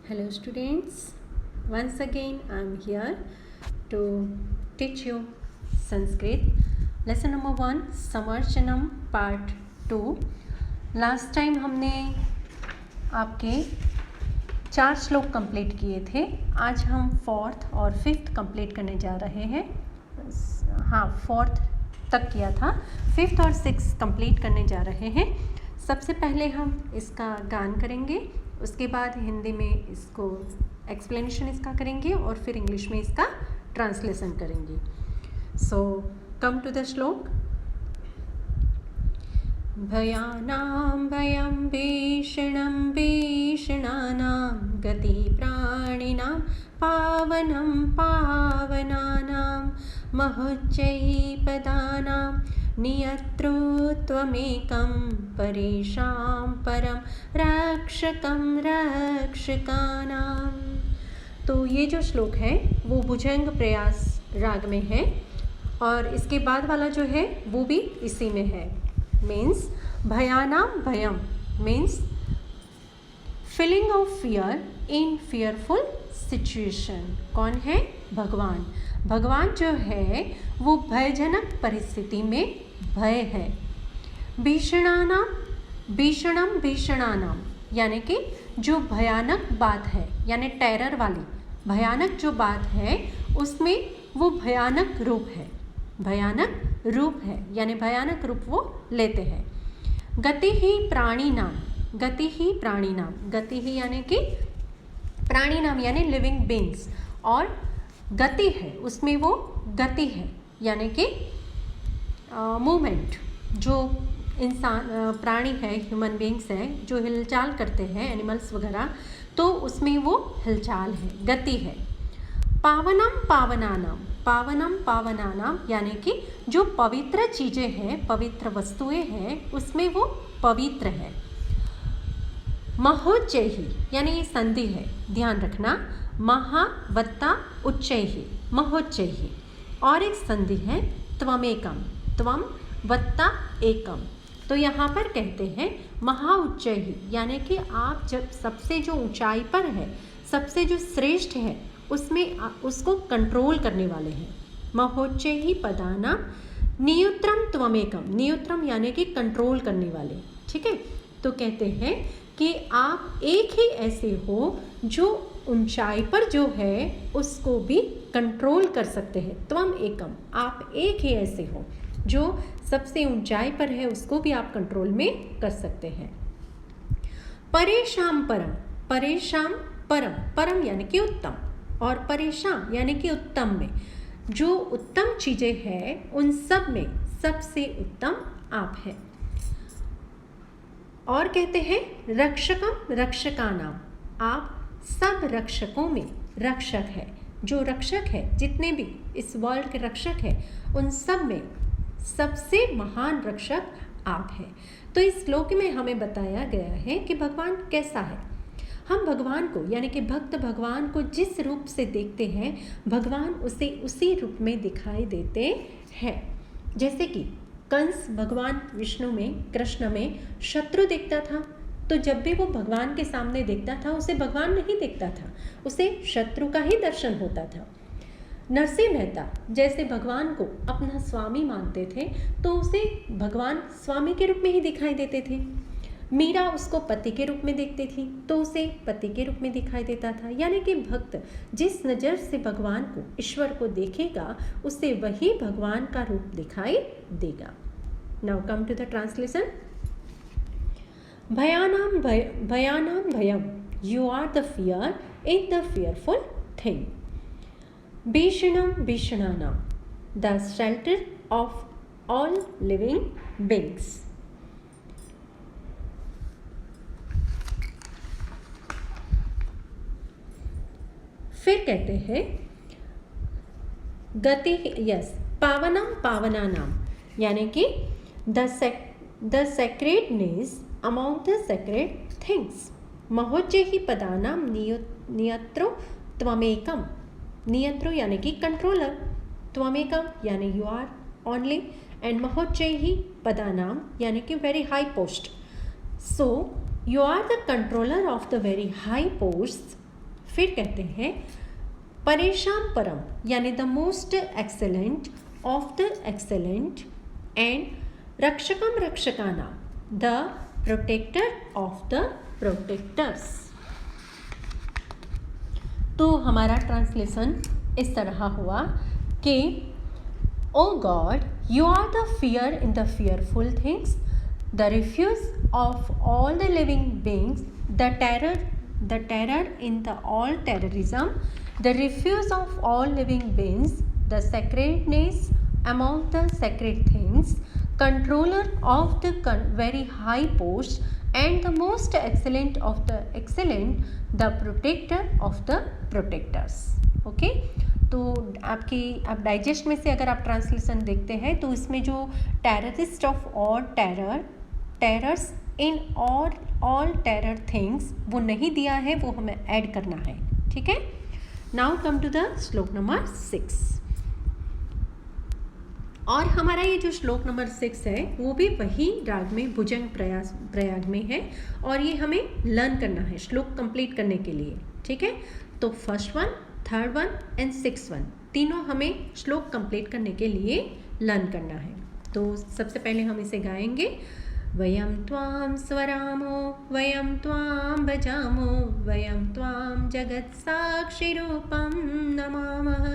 Hello students, once again I am here to teach you Sanskrit. Lesson number 1 Samarchanam part 2. Last time हमने आपके 4 श्लोक complete किए थे. आज हम 4th और 5th कंप्लीट करने जा रहे हैं. हाँ, 4th तक किया था, 5th और 6th कंप्लीट करने जा रहे हैं. सबसे पहले हम इसका गान करेंगे, उसके बाद हिंदी में इसको एक्सप्लेनेशन इसका करेंगे और फिर इंग्लिश में इसका ट्रांसलेशन करेंगे. सो कम टू द श्लोक. भयानां भयं भीषणं भीषणानां गति प्राणिनां पावनं पावनानां महोच्चैः पदानां नियत्रु त्वमेकं परेषां परं रक्षकं रक्षकानां. तो ये जो श्लोक है वो भुजंग प्रयास राग में है और इसके बाद वाला जो है वो भी इसी में है. मीन्स भयानां भयम means feeling of fear in fearful situation. कौन है? भगवान. भगवान जो है वो भयजनक परिस्थिति में भय है. भीषणानां भीषणम भीषणानां यानी कि जो भयानक बात है, यानी टेरर वाली भयानक जो बात है उसमें वो भयानक रूप है. भयानक रूप है यानी भयानक रूप वो लेते हैं. गति ही प्राणी नाम, गति ही प्राणी नाम, गति ही यानी कि प्राणी नाम यानी लिविंग बींग्स, और गति है उसमें वो गति है यानी कि मूवमेंट. जो इंसान प्राणी है, ह्यूमन बींग्स हैं जो हिलचाल करते हैं, एनिमल्स वगैरह, तो उसमें वो हिलचाल है, गति है. पावनम पावनानाम, पावनम पावनानाम यानी कि जो पवित्र चीज़ें हैं, पवित्र वस्तुएं हैं, उसमें वो पवित्र है. महोच्चैहि यानी ये संधि है, ध्यान रखना. महा वत्ता उच्चैहि, महोच्चैहि. और एक संधि है त्वमेकम, त्वम वत्ता एकम. तो यहाँ पर कहते हैं महा उच्चैहि यानी कि आप जब सबसे जो ऊंचाई पर है, सबसे जो श्रेष्ठ है, उसमें उसको कंट्रोल करने वाले हैं. महोच्चैहि पदानां नियुत्रम त्वमेकम, नियुत्रम यानी कि कंट्रोल करने वाले. ठीक है, तो कहते हैं कि आप एक ही ऐसे हो जो ऊंचाई पर जो है उसको भी कंट्रोल कर सकते हैं. त्वम एकम, आप एक ही ऐसे हो जो सबसे ऊंचाई पर है, उसको भी आप कंट्रोल में कर सकते हैं. परेशाम परम, परेशाम परम, परम यानी कि उत्तम, और परेशान यानी कि उत्तम में, जो उत्तम चीज़ें हैं उन सब में सबसे उत्तम आप हैं. और कहते हैं रक्षकम रक्षकानाम, आप सब रक्षकों में रक्षक है. जो रक्षक है, जितने भी इस वर्ल्ड के रक्षक है, उन सब में सबसे महान रक्षक आप हैं. तो इस श्लोक में हमें बताया गया है कि भगवान कैसा है. हम भगवान को यानी कि भक्त भगवान को जिस रूप से देखते हैं, भगवान उसे उसी रूप में दिखाई देते हैं. जैसे कि कंस भगवान विष्णु में, कृष्ण में शत्रु देखता था, तो जब भी वो भगवान के सामने देखता था उसे भगवान नहीं देखता था, उसे शत्रु का ही दर्शन होता था. नरसिंह मेहता जैसे भगवान को अपना स्वामी मानते थे, तो उसे भगवान स्वामी के रूप में ही दिखाई देते थे. मीरा उसको पति के रूप में देखती थी, तो उसे पति के रूप में दिखाई देता था. यानी कि भक्त जिस नज़र से भगवान को, ईश्वर को देखेगा, उसे वही भगवान का रूप दिखाई देगा. Now come to the translation. भयानां भयम, you are the fear in the fearful thing. भीषणम भीषणानां, the shelter of all living beings. फिर कहते हैं गति, यस, पावनम पावनानाम यानी कि the sacredness among the sacred things. महोच्चैहि पदानां नियत्रो त्वमेकम, नियत्रो यानी कि कंट्रोलर, त्वमेकम यानी यू आर ओनली, एंड महोच्चैहि पदानां यानी कि very high post. So you are the controller of the very high posts फिर कहते हैं परेशान परम यानी the most excellent of the excellent and रक्षकम रक्षकाना the protector of the protectors. तो हमारा ट्रांसलेशन इस तरह हुआ कि O God you are the fear in the fearful things, the refuge of all the living beings, the terror in the all terrorism, the refuge of all living beings, the sacredness among the sacred things, controller of the very high post, and the most excellent of the excellent, the protector of the protectors. Okay तो आप digest में से अगर आप translation देखते हैं तो इसमें जो terrorist of all terrors in all terror things वो नहीं दिया है, वो हमें ऐड करना है। ठीक है, नाउ कम टू द श्लोक नंबर 6। और हमारा ये जो श्लोक नंबर 6 है वो भी वही राग में भुजंग प्रयाग में है और ये हमें लर्न करना है श्लोक कंप्लीट करने के लिए। ठीक है, तो first one, third one and six one तीनों हमें श्लोक कंप्लीट करने के लिए लर्न करना है। तो सबसे पहले हम इसे गाएंगे। वयं त्वां स्वरामो वयं त्वां भजामो वयं त्वां जगत्साक्षिरूपं नमामः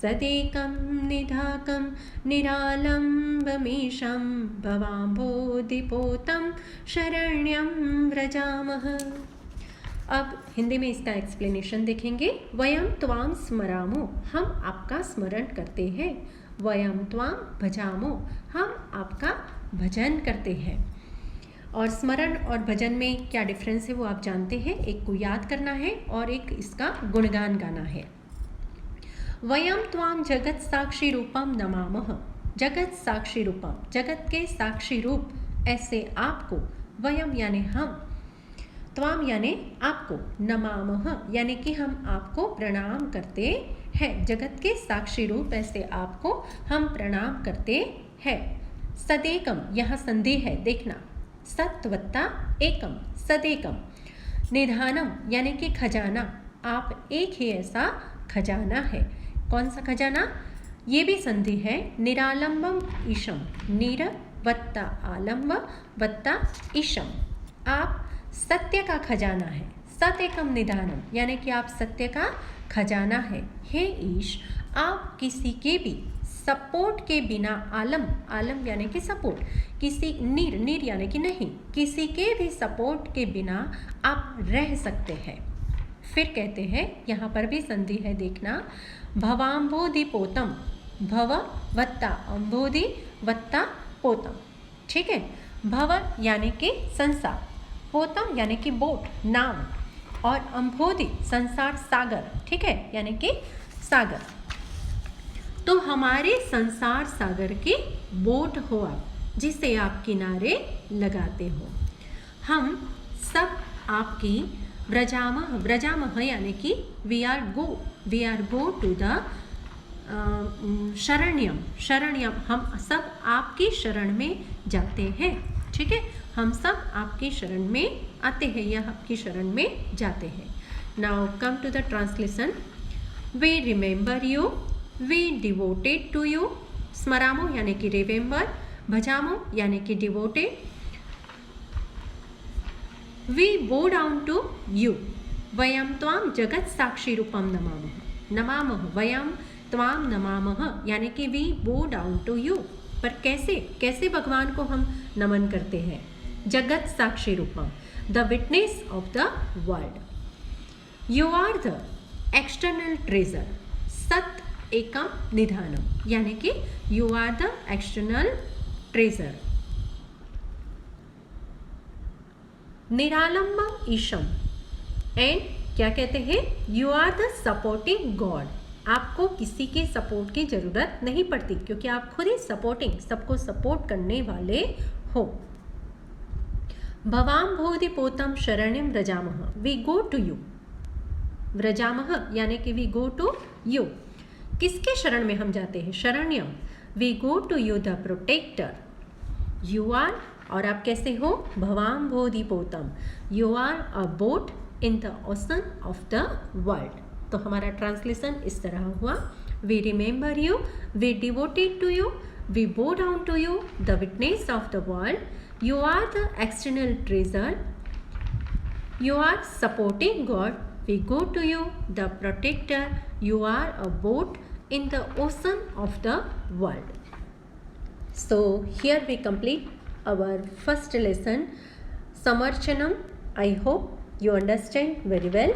सदेकं निधाकं निरालम्बमीशं भवाम्भोधिपोतं शरण्यं व्रजामः। अब हिंदी में इसका एक्सप्लेनेशन देखेंगे। वयं त्वां स्मरामो, हम आपका स्मरण करते हैं। वयं त्वां भजामो, हम आपका भजन करते हैं। और स्मरण और भजन में क्या डिफरेंस है वो आप जानते हैं, एक को याद करना है और एक इसका गुणगान गाना है। वयं त्वां जगत साक्षी रूपम नमामः, जगत साक्षी रूपम, जगत के साक्षी रूप ऐसे आपको, वयम यानी हम, त्वाम यानी आपको, नमामः यानी कि हम आपको प्रणाम करते हैं। जगत के साक्षी रूप ऐसे आपको हम प्रणाम करते हैं। सदेकम, यहाँ संधि है देखना, सत्वत्ता एकम, सदेकम। निधानम यानी कि खजाना, आप एक ही ऐसा खजाना है। कौन सा खजाना? ये भी संधि है। निरालंबम ईशम, नीर वत्ता आलम्ब वत्ता ईशम, आप सत्य का खजाना है। सतेकम निधानम यानी कि आप सत्य का खजाना है। हे ईश, आप किसी के भी सपोर्ट के बिना, आलम यानी कि सपोर्ट, किसी नीर यानी कि नहीं, किसी के भी सपोर्ट के बिना आप रह सकते हैं। फिर कहते हैं, यहाँ पर भी संधि है देखना, भवाम्भोधि पोतम, भव वत्ता अम्भोधि वत्ता पोतम। ठीक है, भव यानी कि संसार, पोतम यानी कि बोट, नाव, और अम्भोधि संसार सागर। ठीक है, यानी कि सागर। तो हमारे संसार सागर की बोट हो आप, जिसे आप किनारे लगाते हो। हम सब आपकी व्रजामह यानी कि we are go to the शरण्यम, हम सब आपकी शरण में जाते हैं। ठीक है, हम सब आपकी शरण में आते हैं या आपकी शरण में जाते हैं। Now come to the translation. We remember you, we devoted to you, स्मरामो यानी कि रिमेंबर, भजामो यानी कि devoted, we bow down to you, वयं त्वां जगत साक्षी रूपम नमामः, वयं त्वां नमामः यानी कि we bow down to you. पर कैसे भगवान को हम नमन करते हैं? जगत साक्षी रूपम, the witness of the world. You are the external treasure, सत एकम निधानम यानी कि you are the external treasure. निरालंबम ईशम, एंड क्या कहते हैं? You are the supporting God, आपको किसी के सपोर्ट की जरूरत नहीं पड़ती क्योंकि आप खुद ही सपोर्टिंग, सबको सपोर्ट करने वाले हो। भवाम बोधि पोतम शरणिम व्रजामः, वी गो टू यू, व्रजामः यानी कि वी गो टू यू, किसके शरण में हम जाते हैं? शरण्यम, we go to you the protector. You are, और आप कैसे हो? भवाम बोधि पोतम, you are a boat in the ocean of the world. तो हमारा ट्रांसलेशन इस तरह हुआ, we remember you, we devoted to you, we bow down to you, the witness of the world, you are the external treasure, you are supporting God, we go to you, the protector, you are a boat in the ocean of the world. So here we complete our first lesson, Samarchanam. I hope you understand very well.